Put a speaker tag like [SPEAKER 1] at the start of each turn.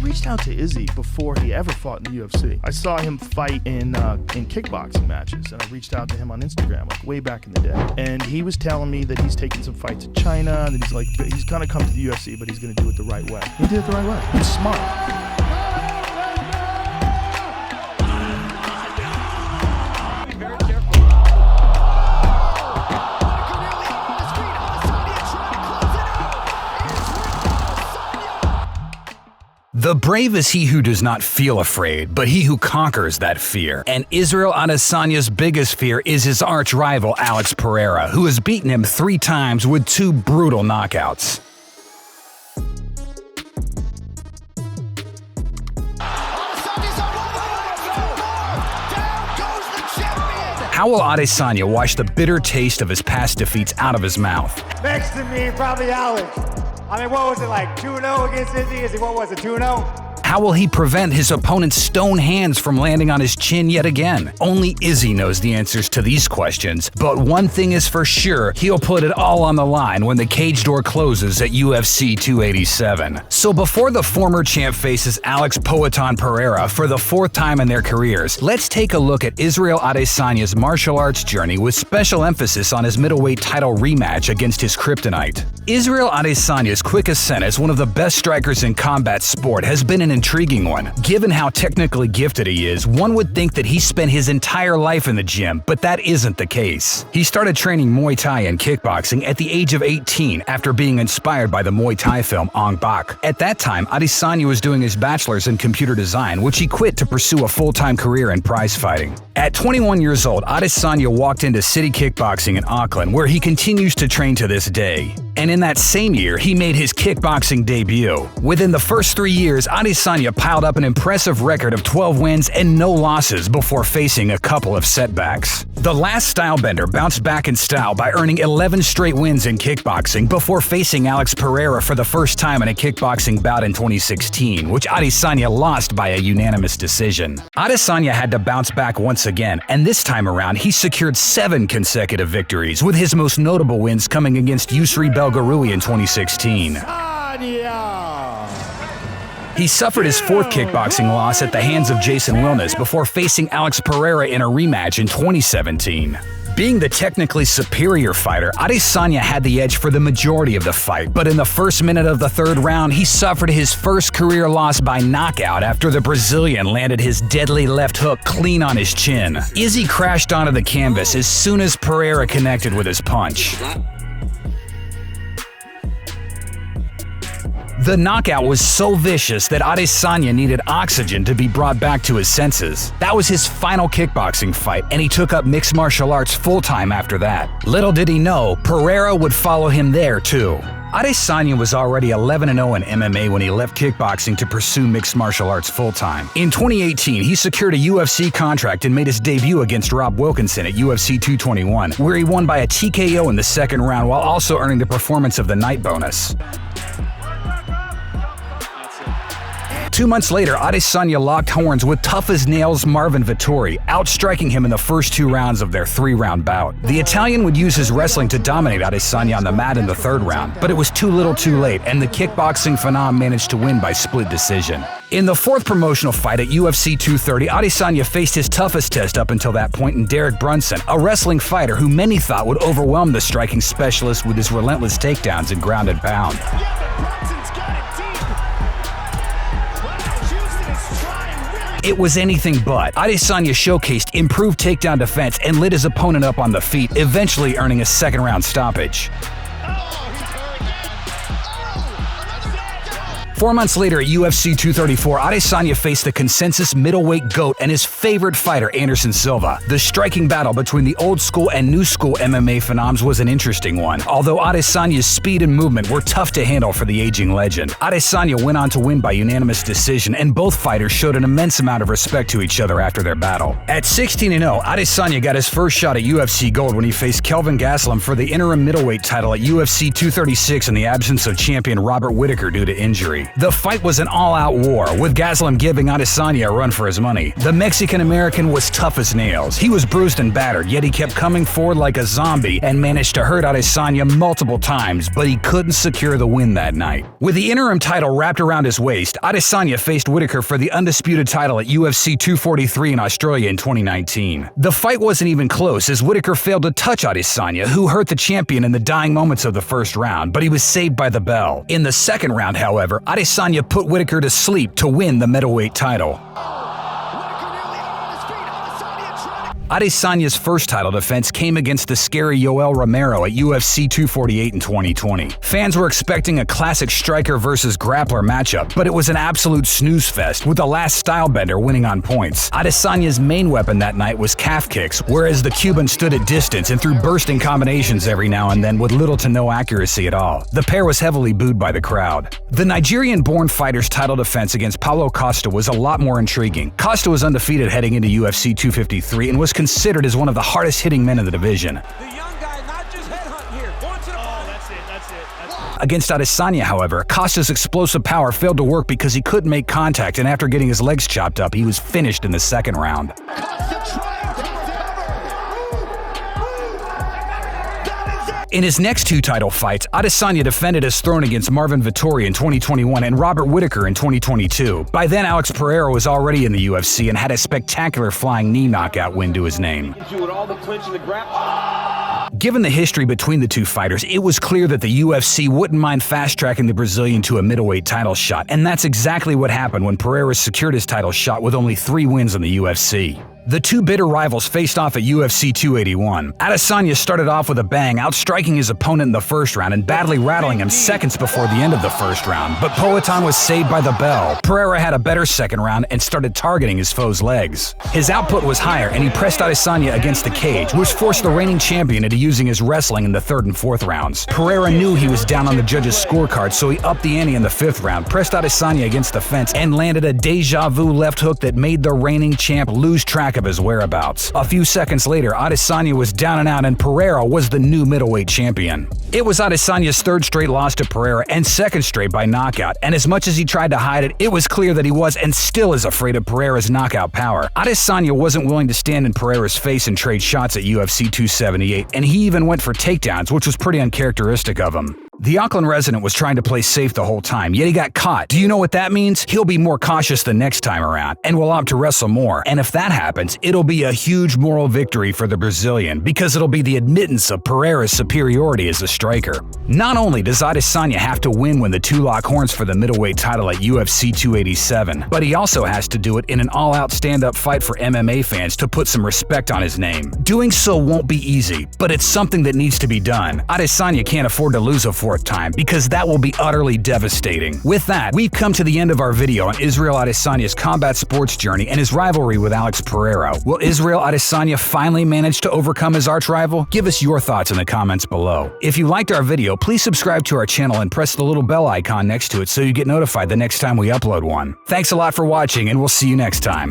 [SPEAKER 1] reached out to Izzy before he ever fought in the UFC. I saw him fight in kickboxing matches, and I reached out to him on Instagram, like way back in the day. And he was telling me that he's taking some fights in China, and he's gonna come to the UFC, but he's gonna do it the right way. He did it the right way. He's smart.
[SPEAKER 2] The brave is he who does not feel afraid, but he who conquers that fear. And Israel Adesanya's biggest fear is his arch-rival Alex Pereira, who has beaten him 3 times with 2 brutal knockouts. How will Adesanya wash the bitter taste of his past defeats out of his mouth?
[SPEAKER 3] Next to me, probably Alex. I mean, what was it, like 2-0 against Izzy? What was it, 2-0?
[SPEAKER 2] How will he prevent his opponent's stone hands from landing on his chin yet again? Only Izzy knows the answers to these questions, but one thing is for sure, he'll put it all on the line when the cage door closes at UFC 287. So before the former champ faces Alex Poatan Pereira for the 4th time in their careers, let's take a look at Israel Adesanya's martial arts journey with special emphasis on his middleweight title rematch against his kryptonite. Israel Adesanya's quick ascent as one of the best strikers in combat sport has been an intriguing one. Given how technically gifted he is, one would think that he spent his entire life in the gym, but that isn't the case. He started training Muay Thai and kickboxing at the age of 18 after being inspired by the Muay Thai film Ong Bak. At that time, Adesanya was doing his bachelor's in computer design, which he quit to pursue a full-time career in prize fighting. At 21 years old, Adesanya walked into City Kickboxing in Auckland, where he continues to train to this day. And in that same year, he made his kickboxing debut. Within the first 3 years, Adesanya piled up an impressive record of 12 wins and no losses before facing a couple of setbacks. The last stylebender bounced back in style by earning 11 straight wins in kickboxing before facing Alex Pereira for the first time in a kickboxing bout in 2016, which Adesanya lost by a unanimous decision. Adesanya had to bounce back once again, and this time around, he secured 7 consecutive victories, with his most notable wins coming against Yusri Belgarui in 2016. He suffered his 4th kickboxing loss at the hands of Jason Wilness before facing Alex Pereira in a rematch in 2017. Being the technically superior fighter, Adesanya had the edge for the majority of the fight, but in the first minute of the 3rd round, he suffered his first career loss by knockout after the Brazilian landed his deadly left hook clean on his chin. Izzy crashed onto the canvas as soon as Pereira connected with his punch. The knockout was so vicious that Adesanya needed oxygen to be brought back to his senses. That was his final kickboxing fight, and he took up mixed martial arts full-time after that. Little did he know, Pereira would follow him there too. Adesanya was already 11-0 in MMA when he left kickboxing to pursue mixed martial arts full-time. In 2018, he secured a UFC contract and made his debut against Rob Wilkinson at UFC 221, where he won by a TKO in the 2nd round while also earning the Performance of the Night bonus. 2 months later, Adesanya locked horns with tough-as-nails Marvin Vettori, outstriking him in the first 2 rounds of their 3-round bout. The Italian would use his wrestling to dominate Adesanya on the mat in the 3rd round, but it was too little too late, and the kickboxing phenom managed to win by split decision. In the 4th promotional fight at UFC 230, Adesanya faced his toughest test up until that point in Derek Brunson, a wrestling fighter who many thought would overwhelm the striking specialist with his relentless takedowns and ground and pound. It was anything but. Adesanya showcased improved takedown defense and lit his opponent up on the feet, eventually earning a 2nd round stoppage. 4 months later at UFC 234, Adesanya faced the consensus middleweight GOAT and his favorite fighter, Anderson Silva. The striking battle between the old school and new school MMA phenoms was an interesting one, although Adesanya's speed and movement were tough to handle for the aging legend. Adesanya went on to win by unanimous decision, and both fighters showed an immense amount of respect to each other after their battle. At 16-0, Adesanya got his first shot at UFC gold when he faced Kelvin Gastelum for the interim middleweight title at UFC 236 in the absence of champion Robert Whittaker due to injury. The fight was an all-out war, with Gastelum giving Adesanya a run for his money. The Mexican-American was tough as nails. He was bruised and battered, yet he kept coming forward like a zombie and managed to hurt Adesanya multiple times, but he couldn't secure the win that night. With the interim title wrapped around his waist, Adesanya faced Whittaker for the undisputed title at UFC 243 in Australia in 2019. The fight wasn't even close, as Whittaker failed to touch Adesanya, who hurt the champion in the dying moments of the first round, but he was saved by the bell. In the second round, however, Adesanya put Whittaker to sleep to win the middleweight title. Adesanya's first title defense came against the scary Yoel Romero at UFC 248 in 2020. Fans were expecting a classic striker versus grappler matchup, but it was an absolute snooze fest, with the last stylebender winning on points. Adesanya's main weapon that night was calf kicks, whereas the Cuban stood at distance and threw bursting combinations every now and then with little to no accuracy at all. The pair was heavily booed by the crowd. The Nigerian-born fighter's title defense against Paulo Costa was a lot more intriguing. Costa was undefeated heading into UFC 253 and was considered as one of the hardest-hitting men in the division.
[SPEAKER 4] The young guy not just headhunting here. That's it.
[SPEAKER 2] Against Adesanya, however, Costa's explosive power failed to work because he couldn't make contact, and after getting his legs chopped up, he was finished in the second round. In his next two title fights, Adesanya defended his throne against Marvin Vettori in 2021 and Robert Whittaker in 2022. By then, Alex Pereira was already in the UFC and had a spectacular flying knee knockout win to his name. Given the history between the two fighters, it was clear that the UFC wouldn't mind fast-tracking the Brazilian to a middleweight title shot, and that's exactly what happened when Pereira secured his title shot with only 3 wins in the UFC. The two bitter rivals faced off at UFC 281. Adesanya started off with a bang, outstriking his opponent in the first round and badly rattling him seconds before the end of the first round, but Poatan was saved by the bell. Pereira had a better second round and started targeting his foe's legs. His output was higher, and he pressed Adesanya against the cage, which forced the reigning champion into using his wrestling in the third and fourth rounds. Pereira knew he was down on the judges' scorecard, so he upped the ante in the fifth round, pressed Adesanya against the fence, and landed a deja vu left hook that made the reigning champ lose track of his whereabouts. A few seconds later, Adesanya was down and out, and Pereira was the new middleweight champion. It was Adesanya's third straight loss to Pereira and second straight by knockout, and as much as he tried to hide it, it was clear that he was and still is afraid of Pereira's knockout power. Adesanya wasn't willing to stand in Pereira's face and trade shots at UFC 278, and he even went for takedowns, which was pretty uncharacteristic of him. The Auckland resident was trying to play safe the whole time, yet he got caught. Do you know what that means? He'll be more cautious the next time around, and will opt to wrestle more. And if that happens, it'll be a huge moral victory for the Brazilian, because it'll be the admittance of Pereira's superiority as a striker. Not only does Adesanya have to win when the two lock horns for the middleweight title at UFC 287, but he also has to do it in an all-out stand-up fight for MMA fans to put some respect on his name. Doing so won't be easy, but it's something that needs to be done. Adesanya can't afford to lose a fourth time, because that will be utterly devastating. With that, we've come to the end of our video on Israel Adesanya's combat sports journey and his rivalry with Alex Pereira. Will Israel Adesanya finally manage to overcome his arch-rival? Give us your thoughts in the comments below. If you liked our video, please subscribe to our channel and press the little bell icon next to it so you get notified the next time we upload one. Thanks a lot for watching, and we'll see you next time.